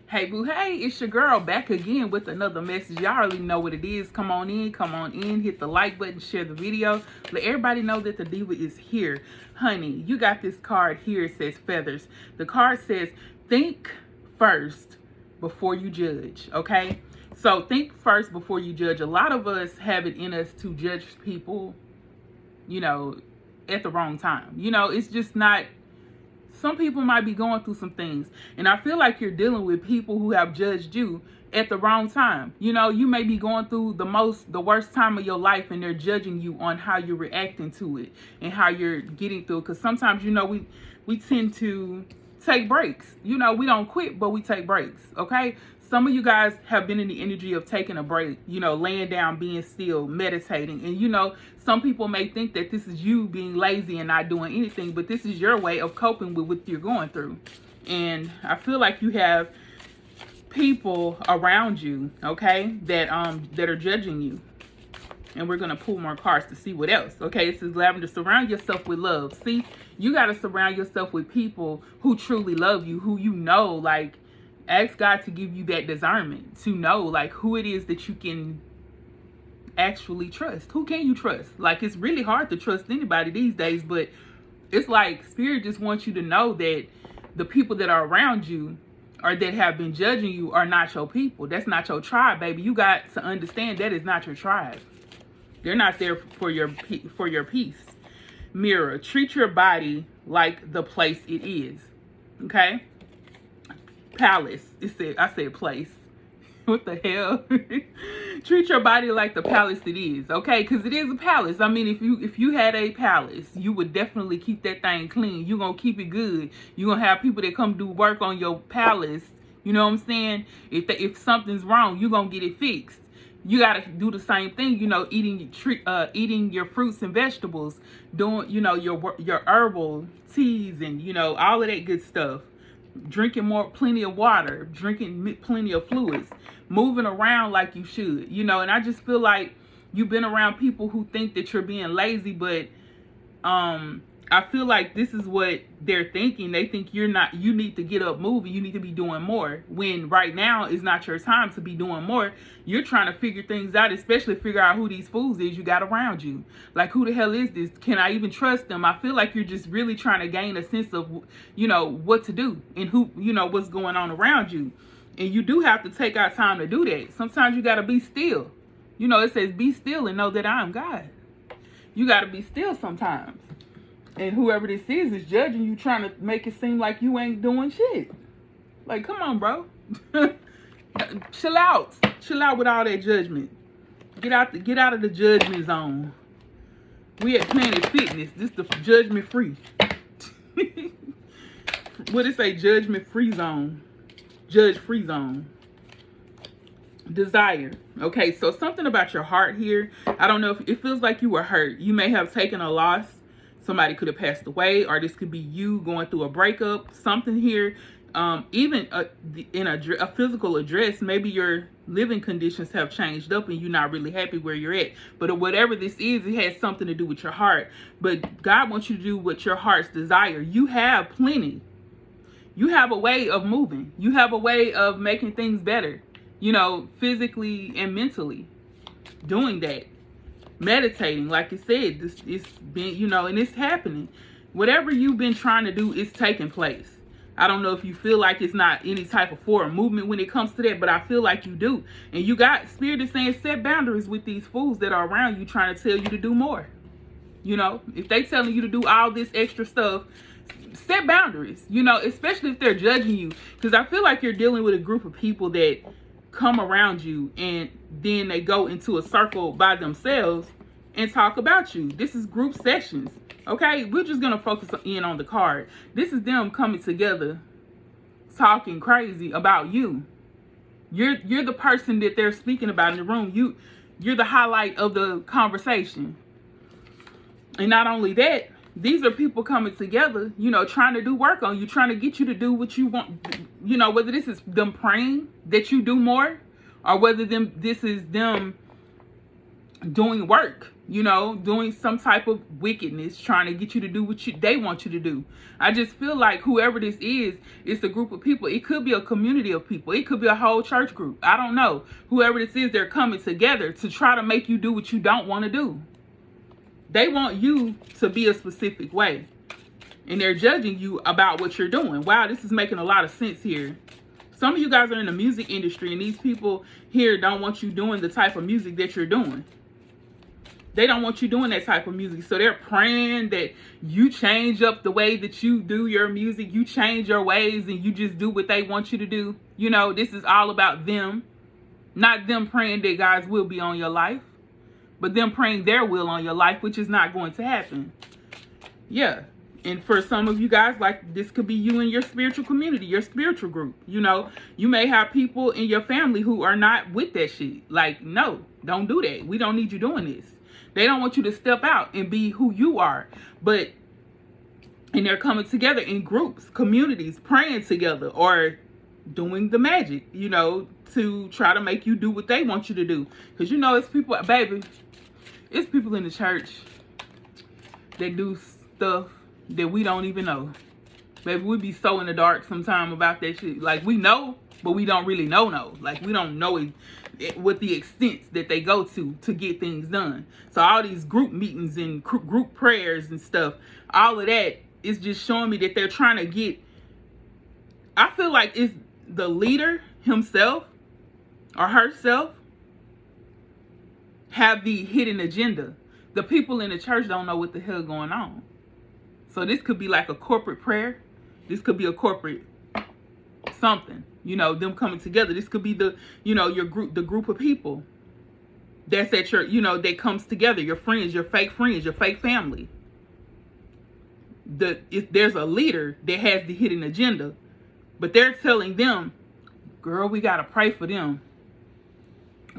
Hey boo, hey, it's your girl back again with another message. Y'all already know what it is. Come on in, hit the like button, share the video. Let everybody know that the diva is here. Honey, you got this card here. It says feathers. The card says, think first before you judge, okay? So think first before you judge. A lot of us have it in us to judge people, you know, at the wrong time. You know, it's just not. Some people might be going through some things, and I feel like you're dealing with people who have judged you at the wrong time. You know, you may be going through the worst time of your life, and they're judging you on how you're reacting to it and how you're getting through. Because sometimes, you know, we tend to take breaks. You know, we don't quit, but we take breaks. Okay. Some of you guys have been in the energy of taking a break, you know, laying down, being still, meditating. And, you know, some people may think that this is you being lazy and not doing anything, but this is your way of coping with what you're going through. And I feel like you have people around you, okay, that are judging you. And we're going to pull more cards to see what else. Okay, it says Lavender, surround yourself with love. See, you got to surround yourself with people who truly love you, who you know, like, ask God to give you that discernment to know, like, who it is that you can actually trust. Who can you trust? Like, it's really hard to trust anybody these days, but it's like Spirit just wants you to know that the people that are around you or that have been judging you are not your people. That's not your tribe, baby. You got to understand that is not your tribe. They're not there for your peace. Mirror, treat your body like the place it is. Okay? Palace. I said place. What the hell? Treat your body like the palace it is, okay? Because it is a palace. I mean, if you had a palace, you would definitely keep that thing clean. You're gonna keep it good. You're gonna have people that come do work on your palace. You know what I'm saying? If something's wrong, you're gonna get it fixed. You gotta do the same thing. You know, eating your fruits and vegetables, doing, you know, your herbal teas and, you know, all of that good stuff. Drinking plenty of water, drinking plenty of fluids, moving around like you should, you know. And I just feel like you've been around people who think that you're being lazy, but I feel like this is what they're thinking. They think you need to get up moving, you need to be doing more, when right now is not your time to be doing more. You're trying to figure things out, especially figure out who these fools is you got around you. Like, who the hell is this? Can I even trust them? I feel like you're just really trying to gain a sense of, you know, what to do and who, you know, what's going on around you. And you do have to take out time to do that. Sometimes you got to be still. You know, it says be still and know that I am God. You got to be still sometimes. And whoever this is judging you, trying to make it seem like you ain't doing shit. Like, come on, bro. Chill out. Chill out with all that judgment. Get out of the judgment zone. We at Planet Fitness. This the judgment free. What it say? Judgment free zone. Judge free zone. Desire. Okay, so something about your heart here. I don't know if it feels like you were hurt. You may have taken a loss. Somebody could have passed away, or this could be you going through a breakup. Something here, even in a physical address, maybe your living conditions have changed up and you're not really happy where you're at. But whatever this is, it has something to do with your heart. But God wants you to do what your heart's desire. You have plenty. You have a way of moving. You have a way of making things better, you know, physically and mentally. Doing that. Meditating, like it said, it's been, you know, and it's happening. Whatever you've been trying to do is taking place. I don't know if you feel like it's not any type of forward movement when it comes to that, but I feel like you do. And you got Spirit is saying set boundaries with these fools that are around you trying to tell you to do more. You know, if they telling you to do all this extra stuff, set boundaries, you know, especially if they're judging you. Because I feel like you're dealing with a group of people that come around you and then they go into a circle by themselves and talk about you. This is group sessions. Okay, we're just gonna focus in on the card. This is them coming together talking crazy about you. You're the person that they're speaking about in the room. You're the highlight of the conversation. And not only that, these are people coming together, you know, trying to do work on you, trying to get you to do what you want. You know, whether this is them praying that you do more, or whether this is them doing work, you know, doing some type of wickedness, trying to get you to do what they want you to do. I just feel like whoever this is, it's a group of people. It could be a community of people. It could be a whole church group. I don't know. Whoever this is, they're coming together to try to make you do what you don't want to do. They want you to be a specific way. And they're judging you about what you're doing. Wow, this is making a lot of sense here. Some of you guys are in the music industry, and these people here don't want you doing the type of music that you're doing. They don't want you doing that type of music. So they're praying that you change up the way that you do your music. You change your ways and you just do what they want you to do. You know, this is all about them. Not them praying that God's will be on your life, but them praying their will on your life, which is not going to happen. Yeah. And for some of you guys, like, this could be you and your spiritual community, your spiritual group. You know, you may have people in your family who are not with that shit. Like, no, don't do that. We don't need you doing this. They don't want you to step out and be who you are. And they're coming together in groups, communities, praying together or doing the magic, you know, to try to make you do what they want you to do. Because, you know, it's people, baby, it's people in the church that do stuff that we don't even know. Baby, we be so in the dark sometime about that shit. Like, we know, but we don't really know. Like, we don't know what the extents that they go to get things done. So all these group meetings and group prayers and stuff, all of that is just showing me that they're trying to get, I feel like it's the leader himself or herself have the hidden agenda. The people in the church don't know what the hell going on. So this could be like a corporate prayer. This could be a corporate something, you know, them coming together. This could be the, you know, your group, the group of people that's at your, you know, that comes together, your friends, your fake family. There's a leader that has the hidden agenda, but they're telling them, girl, we got to pray for them.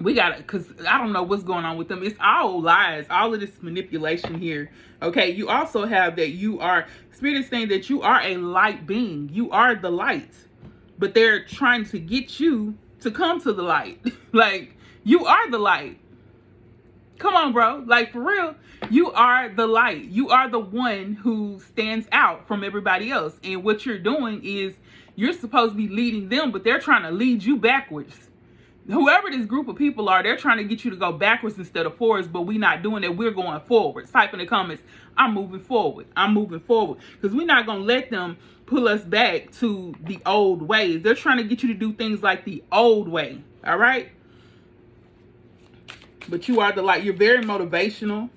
We got to, because I don't know what's going on with them. It's all lies, all of this manipulation here. Okay, you also have that you are, Spirit is saying that you are a light being. You are the light. But they're trying to get you to come to the light. Like, you are the light. Come on, bro. Like, for real, you are the light. You are the one who stands out from everybody else. And what you're doing is you're supposed to be leading them, but they're trying to lead you backwards. Whoever this group of people are, they're trying to get you to go backwards instead of forwards, but we're not doing that. We're going forward. Type in the comments, I'm moving forward. I'm moving forward. Because we're not going to let them pull us back to the old ways. They're trying to get you to do things like the old way. All right? But you are the light. You're very motivational.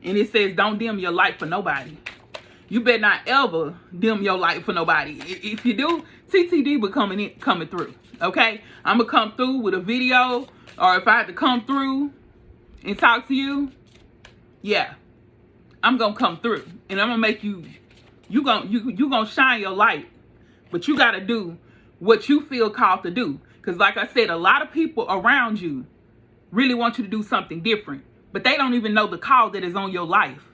And it says, don't dim your light for nobody. You better not ever dim your light for nobody. If you do, TTD will coming through. Okay? I'm going to come through with a video. Or if I have to come through and talk to you, yeah, I'm going to come through. And I'm going to make you gonna shine your light. But you got to do what you feel called to do. Because like I said, a lot of people around you really want you to do something different. But they don't even know the call that is on your life.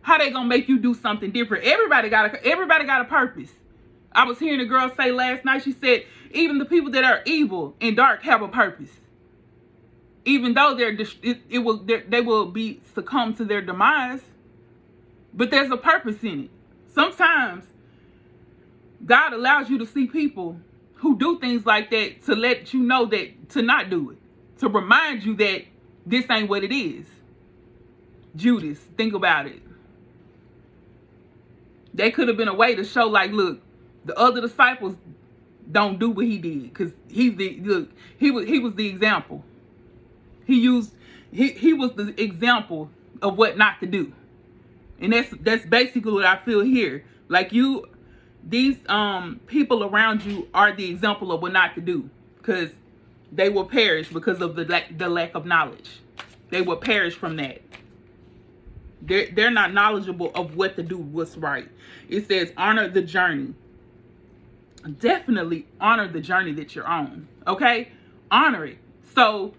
How they gonna make you do something different? Everybody got a purpose. I was hearing a girl say last night, she said, even the people that are evil and dark have a purpose. Even though they will be succumb to their demise. But there's a purpose in it. Sometimes God allows you to see people who do things like that to let you know that to not do it. To remind you that this ain't what it is. Judas, think about it. That could have been a way to show, like, look, the other disciples don't do what he did, because he was the example. He was the example of what not to do. And that's basically what I feel here. Like, these people around you are the example of what not to do, because they will perish because of the lack of knowledge. They will perish from that. They're not knowledgeable of what to do, what's right. It says honor the journey. Definitely honor the journey that you're on. Okay? Honor it. So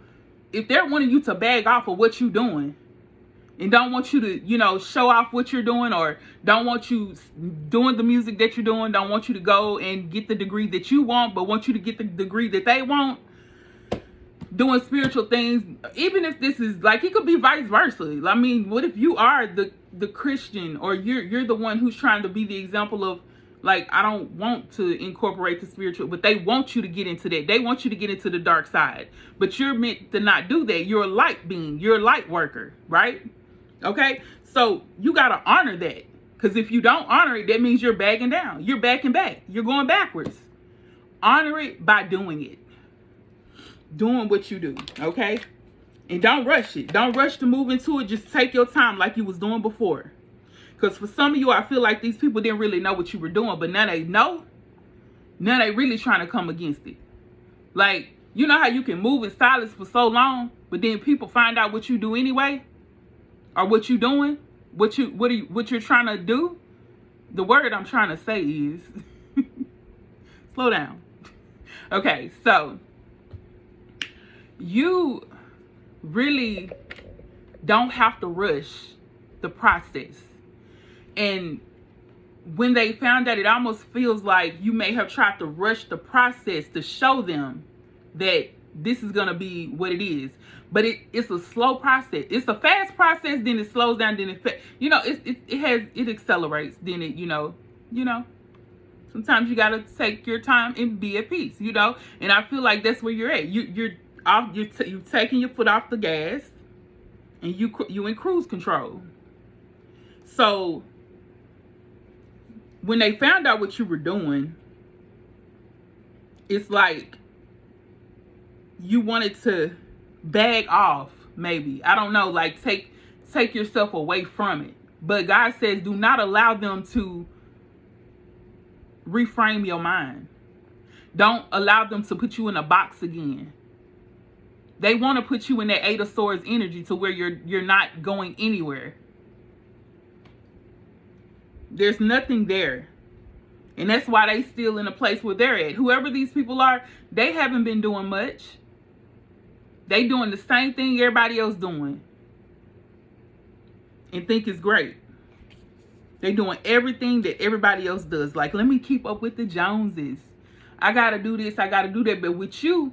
if they're wanting you to bag off of what you're doing and don't want you to, you know, show off what you're doing, or don't want you doing the music that you're doing, don't want you to go and get the degree that you want, but want you to get the degree that they want, doing spiritual things, even if this is like, it could be vice versa. I mean, what if you are the Christian, or you're the one who's trying to be the example of, like, I don't want to incorporate the spiritual, but they want you to get into that. They want you to get into the dark side, but you're meant to not do that. You're a light being. You're a light worker, right? Okay, so you got to honor that, because if you don't honor it, that means you're backing down. You're backing back. You're going backwards. Honor it by doing it. Doing what you do, okay? And don't rush it. Don't rush to move into it. Just take your time like you was doing before. Because for some of you, I feel like these people didn't really know what you were doing, but now they know. Now they really trying to come against it. Like, you know how you can move in silence for so long, but then people find out what you do anyway, or what you doing, what you're trying to do. The word I'm trying to say is slow down. Okay, so you really don't have to rush the process. And when they found out, it almost feels like you may have tried to rush the process to show them that this is going to be what it is. But it's a slow process. It's a fast process, then it slows down, then it accelerates, then it, sometimes you got to take your time and be at peace, and I feel like that's where you're at. You're taking your foot off the gas, and you in cruise control. So when they found out what you were doing, it's like you wanted to bag off, maybe. I don't know, like take yourself away from it. But God says, do not allow them to reframe your mind. Don't allow them to put you in a box again. They want to put you in that Eight of Swords energy to where you're not going anywhere. There's nothing there. And that's why they still in a place where they're at. Whoever these people are, they haven't been doing much. They doing the same thing everybody else doing. And think it's great. They doing everything that everybody else does. Like, let me keep up with the Joneses. I gotta do this, I gotta do that. But with you're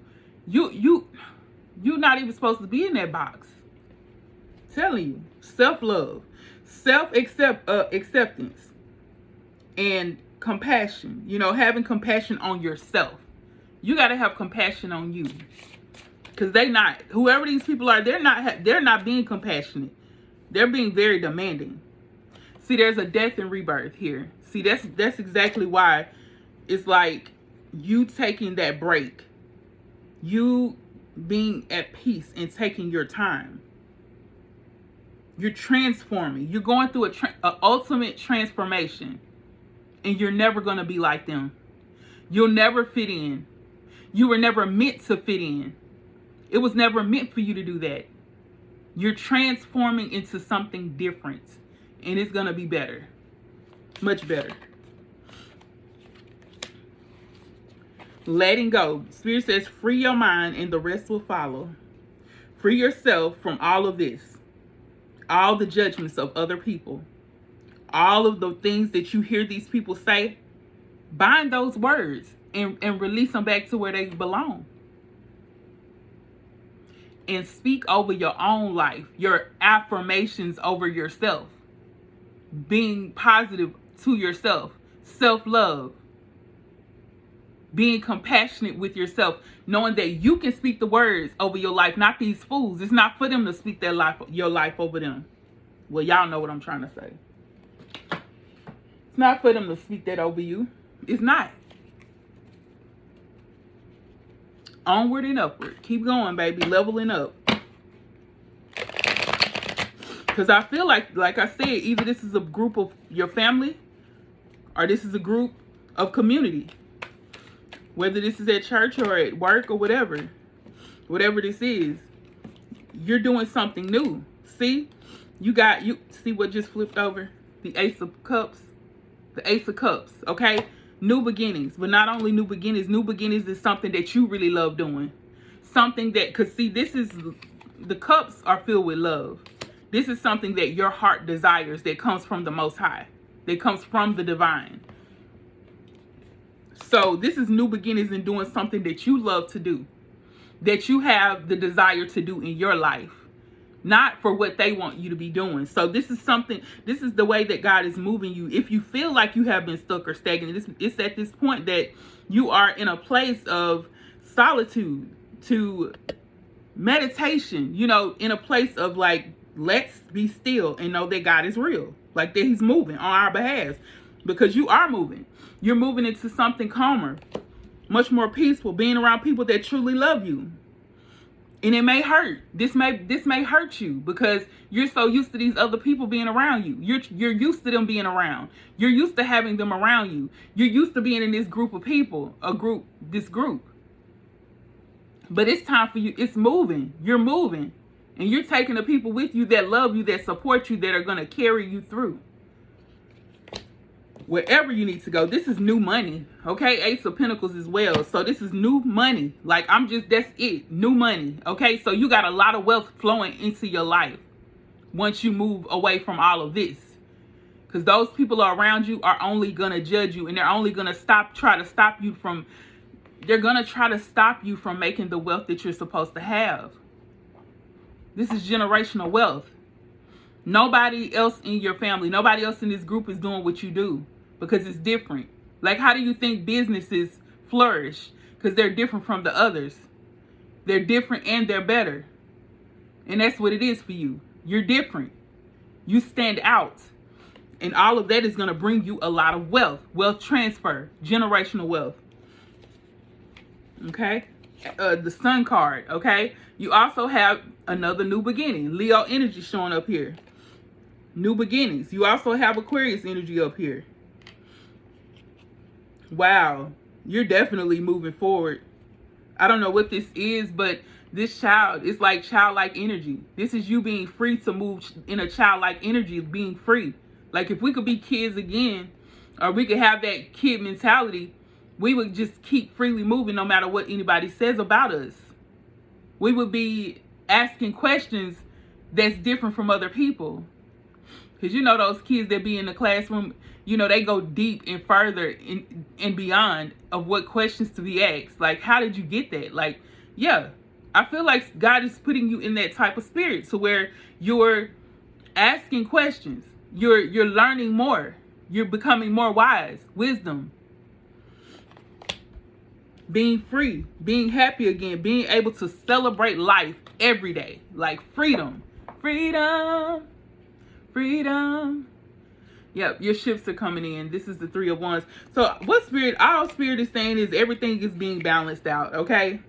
not even supposed to be in that box. I'm telling you. Self-love. Acceptance. And compassion. Having compassion on yourself. You got to have compassion on you. Because whoever these people are, they're not being compassionate. They're being very demanding. See, there's a death and rebirth here. See, that's exactly why it's like you taking that break. You being at peace and taking your time. You're transforming. You're going through an ultimate transformation. And you're never going to be like them. You'll never fit in. You were never meant to fit in. It was never meant for you to do that. You're transforming into something different. And it's going to be better. Much better. Letting go. Spirit says, free your mind and the rest will follow. Free yourself from all of this. All the judgments of other people. All of the things that you hear these people say. Bind those words and release them back to where they belong. And speak over your own life. Your affirmations over yourself. Being positive to yourself. Self-love. Being compassionate with yourself. Knowing that you can speak the words over your life. Not these fools. It's not for them to speak your life over them. Well, y'all know what I'm trying to say. It's not for them to speak that over you. It's not. Onward and upward. Keep going, baby. Leveling up. Because I feel like I said, either this is a group of your family or this is a group of community. Whether this is at church or at work or whatever. Whatever this is. You're doing something new. See? See what just flipped over? The Ace of Cups. The Ace of Cups. Okay? New beginnings. But not only new beginnings is something that you really love doing. Something that, because see, the cups are filled with love. This is something that your heart desires that comes from the Most High. That comes from the divine. So this is new beginnings and doing something that you love to do. that you have the desire to do in your life, not for what they want you to be doing. So this is the way that God is moving you. If you feel like you have been stuck or stagnant, it's at this point that you are in a place of solitude, to meditation, in a place of like, let's be still and know that God is real, like that he's moving on our behalf, because you are moving. You're moving into something calmer, much more peaceful, being around people that truly love you. And it may hurt. This may hurt you because you're so used to these other people being around you. You're used to them being around. You're used to having them around you. You're used to being in this group of people, this group. But it's time for you. It's moving. You're moving. And you're taking the people with you that love you, that support you, that are going to carry you through wherever you need to go. This is new money, okay? Ace of Pentacles as well. So this is new money. Like, that's it. New money, okay? So you got a lot of wealth flowing into your life once you move away from all of this. Because those people around you are only going to judge you, and they're only going to try to stop you from making the wealth that you're supposed to have. This is generational wealth. Nobody else in your family, nobody else in this group is doing what you do, because it's different. Like, how do you think businesses flourish? Because they're different from the others. They're different and they're better. And that's what it is for you. You're different. You stand out. And all of that is going to bring you a lot of wealth. Wealth transfer. Generational wealth. Okay? The Sun card. Okay? You also have another new beginning. Leo energy showing up here. New beginnings. You also have Aquarius energy up here. Wow. You're definitely moving forward. I don't know what this is, but this child is like childlike energy. This is you being free to move in a childlike energy, being free. Like, if we could be kids again, or we could have that kid mentality, we would just keep freely moving no matter what anybody says about us. We would be asking questions that's different from other people. Because those kids that be in the classroom, they go deep and further and beyond of what questions to be asked. Like, how did you get that? Like, yeah, I feel like God is putting you in that type of spirit to where you're asking questions. You're learning more. You're becoming more wise. Wisdom. Being free. Being happy again. Being able to celebrate life every day. Like freedom. Freedom. Freedom. Yep, your shifts are coming in. This is the Three of Wands. So what our spirit is saying is everything is being balanced out, okay?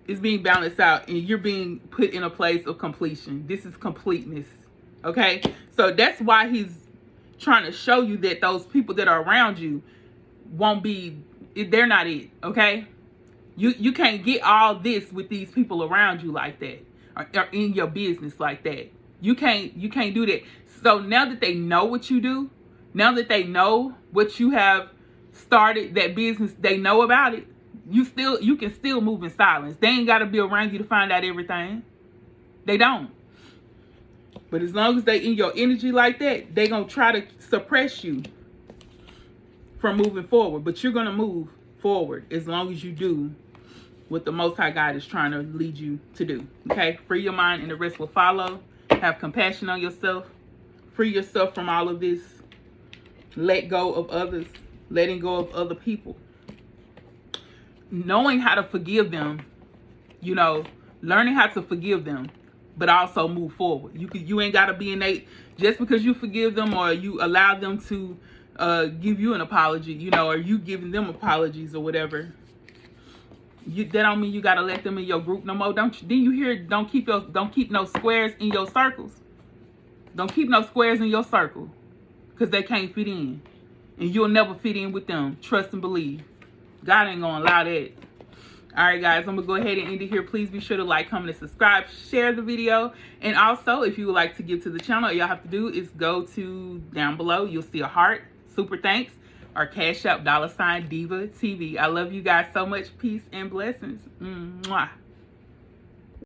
It's being balanced out, and you're being put in a place of completion. This is completeness, okay? So that's why he's trying to show you that those people that are around you they're not it, okay? You can't get all this with these people around you like that, or in your business like that. You can't do that. So now that they know what you do, now that they know what you have started, that business, they know about it, you can still move in silence. They ain't got to be around you to find out everything. They don't. But as long as they in your energy like that, they going to try to suppress you from moving forward. But you're going to move forward as long as you do what the Most High God is trying to lead you to do. Okay? Free your mind and the rest will follow. Have compassion on yourself. Free yourself from all of this. Let go of others. Letting go of other people. Knowing how to forgive them. Learning how to forgive them. But also move forward. You ain't got to be innate. Just because you forgive them or you allow them to give you an apology, or you giving them apologies or whatever. That don't mean you gotta let them in your group no more. Don't you hear? Don't keep no squares in your circles. Don't keep no squares in your circle, because they can't fit in, and you'll never fit in with them. Trust and believe. God ain't gonna allow that. All right, guys, I'm gonna go ahead and end it here. Please be sure to like, comment, and subscribe. Share the video, and also if you would like to give to the channel, all y'all have to do is go to down below. You'll see a heart, Superthanks, or Cashapp $Diva TV. I love you guys so much. Peace and blessings. Mwah.